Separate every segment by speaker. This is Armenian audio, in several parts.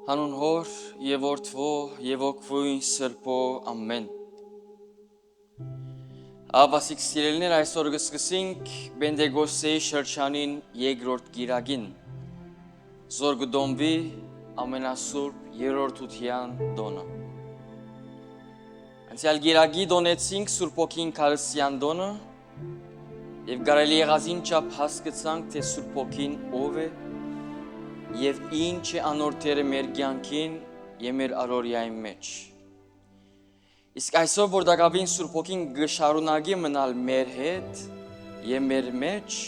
Speaker 1: Հանուն հոր և որդվո և ոգվույն սրբո ամեն։ Աբասիկ սիրելիներ, այսօր կսկսենք Պենտեկոստեի շրջանին երկրորդ գիրագին, Զորգդոմվի ամենասուրբ երրորդության տոնը։ Անցյալ գիրագի տոնեցինք Սուրբ Հոգին Քարսյան տոնը և կարելի եղածին չափ հասկացանք, թե Սուրբ Հոգին ով է և ինչ է անորդերը մեր կյանքին և մեր առօրյայի մեջ։ Իսկ այսօր, որ դակավին Սուրբ Հոգին կշարունակի մնալ մեր հետ և մեր մեջ,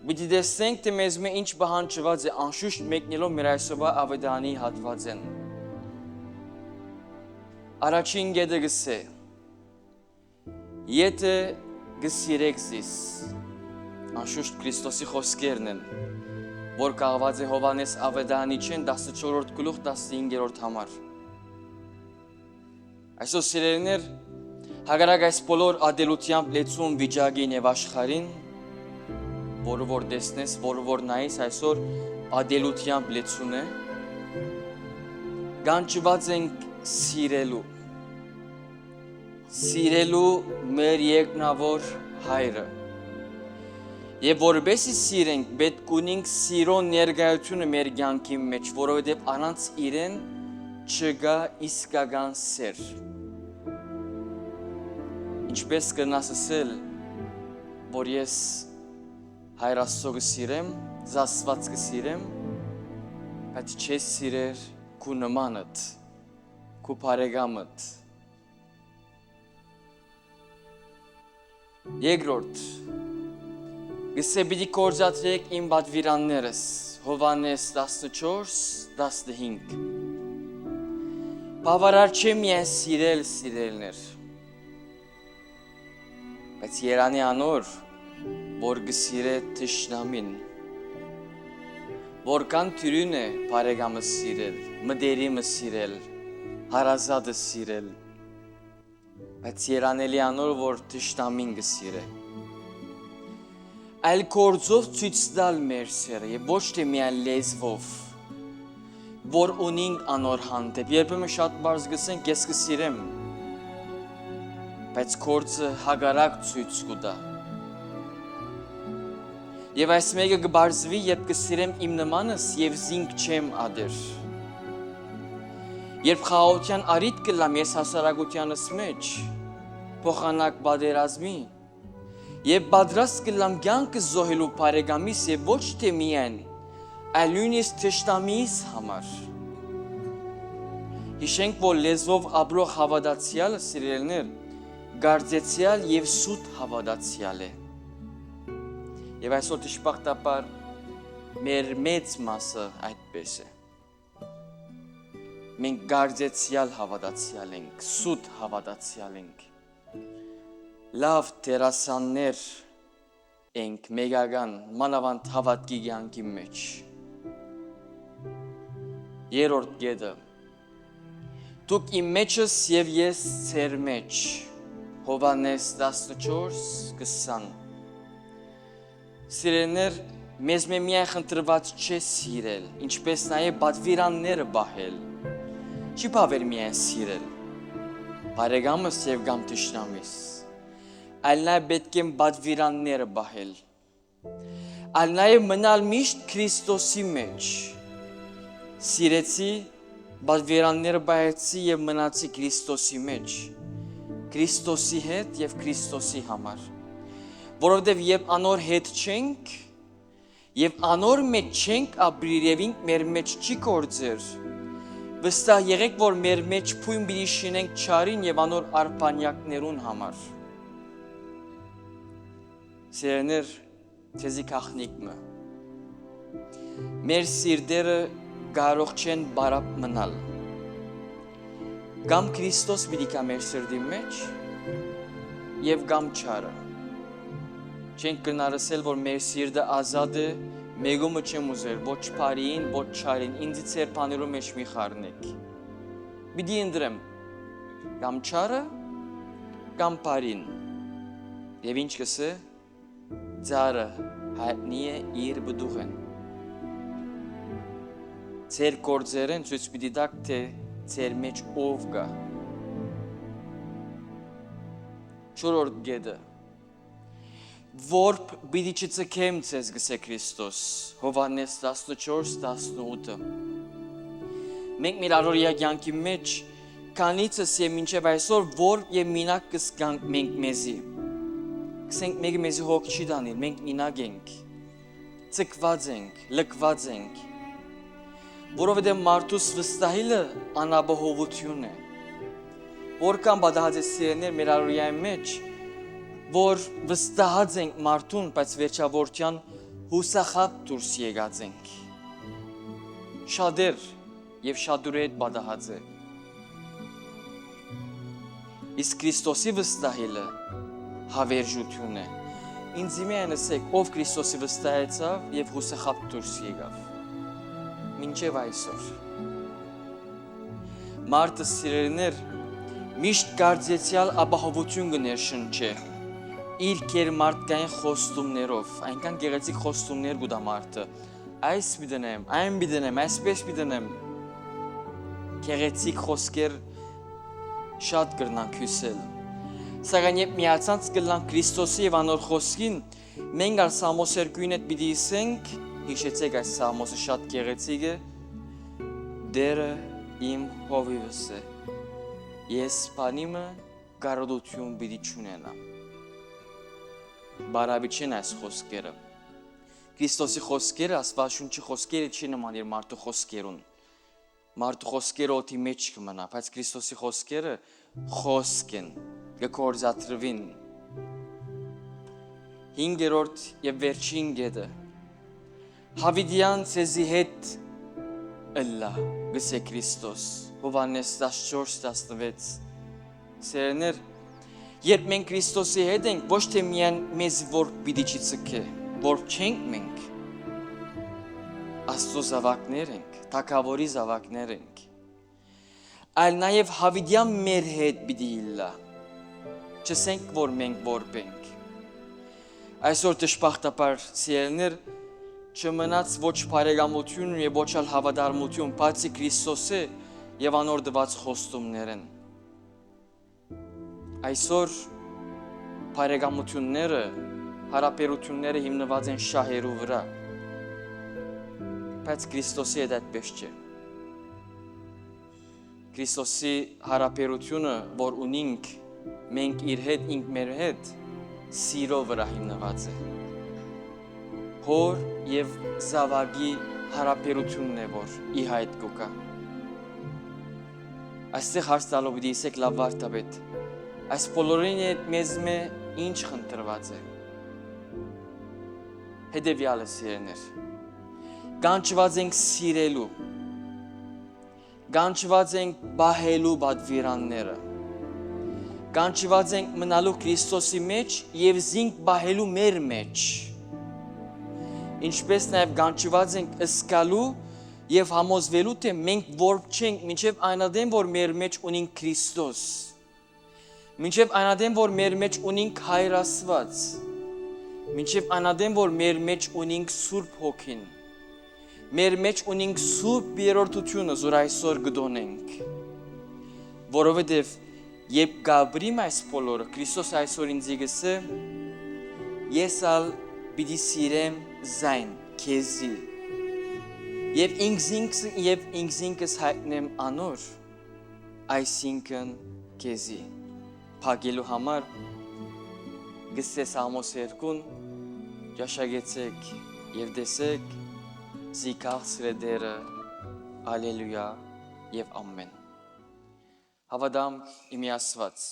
Speaker 1: պիտի տեսնենք, թե մեզ ինչ պահանջված է անշուշտ մեկնելով մեր այսօրվա ավետարանի հատվածեն։ Առաջին կետը գսե. Եթե կսիրեք զիս, անշուշտ Քրիստոսի խոսքերն են, որ կաղված է Հովհաննես ավետարանի չեն 14-րդ գլուխ 15-րդ համար։ Այսօր սիրելիներ, հակառակ այս բոլոր ատելությամբ լեցուն վիճակին և աշխարհին, որը որ տեսնես, որը որ նայես, այսօր ատելությամբ լեցուն է, կանչված ենք սիրելու մեր երկնավոր Հայրը։ Եվ որպեսզի սիրենք, պետք ունենք սիրո ներկայությունը մեր կյանքի մեջ, որովհետև առանց իրեն չկա իսկական սեր։ Ինչպես կնաս ասել, որ ես Հայր Աստծո կսիրեմ, Աստված կսիրեմ, բայց չես սիրեր քու նմանդ, քու բարեկամդ։ Երկրորդ, գսե պիտի կործադրեք իմ պատվիրաններս, Հովհաննես 14-15։ Բավարար չէ միայն սիրել սիրելներ, բայց Երանի անոր, որ գսիրե թշնամին, որքան թյուրին է բարեկամը սիրել, մտերիմը սիրել, հարազատը սիրել, բայց Երանելի անոր, որ թշնամին գսիրե։ Այլ գործով ցույց տալ մեր սերը եւ ոչ թե միայն լեզվով, որ ունենք անոր հանդեպ։ Երբեմն շատ բարձ գսենք ես կսիրեմ, բայց գործը հակառակ ցույց կտա։ Եվ այս մեկը կբարձվի, երբ կսիրեմ իմ նմանս եւ զինք չեմ ադեր։ Երբ խաղաղության առիթ կլամ ես հասարակությանս մեջ, փոխանակ պատերազմի, եւ պատրաստ կլամ կյանքը զոհելու բարեկամիս եւ ոչ թե միայն, այլ նույնիսկ թշնամիս համար։ Հիշենք, որ լեզվով ապրող հավատացյալը, սիրելիներ, կարծեցյալ եւ սուտ հավատացյալ է։ Եվ այսօր դժբախտաբար մեր մեծ մասը այդպես է։ Մենք կարծեցյալ հավատացյալ ենք, սուտ հավատացյալ ենք։ Լավ դերասաններ ենք մեգական մանավանդ հավատքի կյանքի մեջ։ Երրորդ կետը. դուք իմ մեջս եւ ես ձեր մեջ, Հովհաննես 14-20։ Սիրելիներ, մեզ միայն խնդրված չէ սիրել, ինչպես նաեւ պատվիրանները պահել։ Չի բավեր միայն սիրել, բարեկամս եւ կամ թշնամիս, այլ նաև պետք է պատվիրանները պահել, այլ նաև մնալ միշտ Քրիստոսի մեջ։ Սիրեցի, պատվիրանները պահեցի եւ մնացի Քրիստոսի մեջ, Քրիստոսի հետ եւ Քրիստոսի համար, որովհետեւ երբ անոր հետ չենք եւ անոր մեջ չենք ապրիր եւ ինք մեր մեջ չի գործեր, վստահ եղեք, որ մեր մեջ փույն պիտի շինենք չարին եւ անոր արբանյակներուն համար։ Սիրելիներ, ցեզի քաղնիկը մեր սիրտերը կարող չեն բարապ մնալ։ Կամ Քրիստոս պիտի կա մեր սրտի մեջ եւ կամ չարը։ Չենք կնարսել, որ մեր սիրտը ազատ է, մեգումը չեմ ուզեր, ոչ բարին, ոչ չարին, ինձ ձեր բաներու մեջ մի խառնեք։ Պիտի ընտրեմ կամ չարը, կամ բարին։ Եվ ինչ կսե, Ձարը հայտնի է իր բդուղեն։ Ձեր գործերեն ցույց պիտի տաք, թե ձեր մեջ ով կա։ Չորրորդ գեդը։ Որբ պիտի չծքեմ ձեզ գսե Քրիստոս, Հովհաննես 14:18։ Մենք մեր առօրյա կյանքի մեջ քանիցս եւ մինչեւ այսօր որ եւ մինակ կսկանք մենք մեզի։ Կսենք մեկը մեզի հոգ չի դանիլ, մենք մինակ ենք, ծկված ենք, լքված ենք, որովհետև մարդուս վստահիլը անապահովություն է, որքան պատահած է սիրելիներ մեր առօրյայի մեջ, որ վստահած ենք մարդուն, բայց վերջավորության հուսախաբ դուրս եկած ենք, շատեր եւ շատուրի հետ պատահած է, իսկ Քրիստոսի վստահիլը հավերժություն է, ինձ իմեն ասեք, ով Քրիստոսի վստահեցավ եւ հուսախաբ դուրս եկավ, մինչև այսօր։ Մարդը սիրելիներ միշտ կարծեցյալ ապահովություն կներշնչի իր կեր մարդկային խոստումներով, այնքան գեղեցիկ խոստումներ կուտա մարդը, այս պիտենեմ, այն պիտենեմ, այսպես պիտենեմ, գեղեցիկ խոսքեր շատ կրնանք հյուսել։ Սակայն երբ միացած կլանք Քրիստոսի եւ անոր խոսքին, մենք ալ Սամոս 2-ին հետ պիտի ասենք, հիշեցեք այս Սամոսը շատ գեղեցիկ է, Դերը իմ հովիվս է, ես բանիմը կարողություն պիտի չունենամ։ Բարավի չեն այս խոսքերը։ Քրիստոսի խոսքերը Աստվածաշունչի խոսքերը չի նման իր մարդու խոսքերուն։ Մարդու խոսքերը օդի մեջ կմնա, բայց Քրիստոսի խոսքերը խոսք են, կգործադրվին։ 5-րդ եւ վերջին գեդը։ Հավիդյան ցեզի հետ ըլլա, գսե Քրիստոս, Հովհաննես 14:16։ Սերներ, երբ մենք Քրիստոսի հետ ենք, ոչ թե միայն մեզ որ պիտի չի ցկե, որ չենք մենք, Աստծո զավակներ ենք, Թագավորի զավակներ ենք, այլ նաև հավիդյան մեր հետ պիտի ըլլա, չսենք, որ մենք որպենք։ Այսօր դժբախտաբար սիրելիներ, չմնաց ոչ բարեկամություն եւ ոչ ալ հավատարմություն, բացի Քրիստոսի եւ անոր դված խոստումներն։ Այսօր բարեկամությունները, հարաբերությունները հիմնված են շահերու վրա, բայց Քրիստոսի հետ այդպես չէ։ Քրիստոսի հարաբերությունը, որ ունենք մենք իր հետ, ինք մեր հետ, սիրո վրա հիմնված է։ Հոր եւ զավակի հարաբերությունն է, որ ի հայտ կոկա։ Այստեղ հարց տալով պիտի ասեք լավ վարդապետ, այս բոլորին հետ մեզ ինչ խնդրված է։ Հետևյալը սիրելիներ, կանչված ենք սիրելու, կանչված ենք բահելու պատվիրանները, կանչված ենք մնալու Քրիստոսի մեջ եւ զինք բահելու մեր մեջ, ինչպես նաեւ կանչված ենք ըսկալու եւ համոզվելու, թե մենք որբ չենք, մինչեւ այնադեմ, որ մեր մեջ ունենք Քրիստոս, մինչեւ այնադեմ, որ մեր մեջ ունենք Հայր Աստված, մինչեւ այնադեմ, որ մեր մեջ ունենք Սուրբ Հոգին, մեր մեջ ունենք Սուրբ երրորդությունը, որ այսօր գտոնենք, որովհետև երբ գաբրիմ այս բոլորը, Քրիստոս այսօր ինձ գսե, ես ալ պիտի սիրեմ զայն, քեզի, եւ ինքզինքս հայտնեմ անոր, այսինքն քեզի, փակելու համար գսես Սամոս 2-ն, ճաշակեցեք եւ տեսեք, զիքաղցրե դերը, ալելույա և ամեն։ Հավադամ իմի Աստված։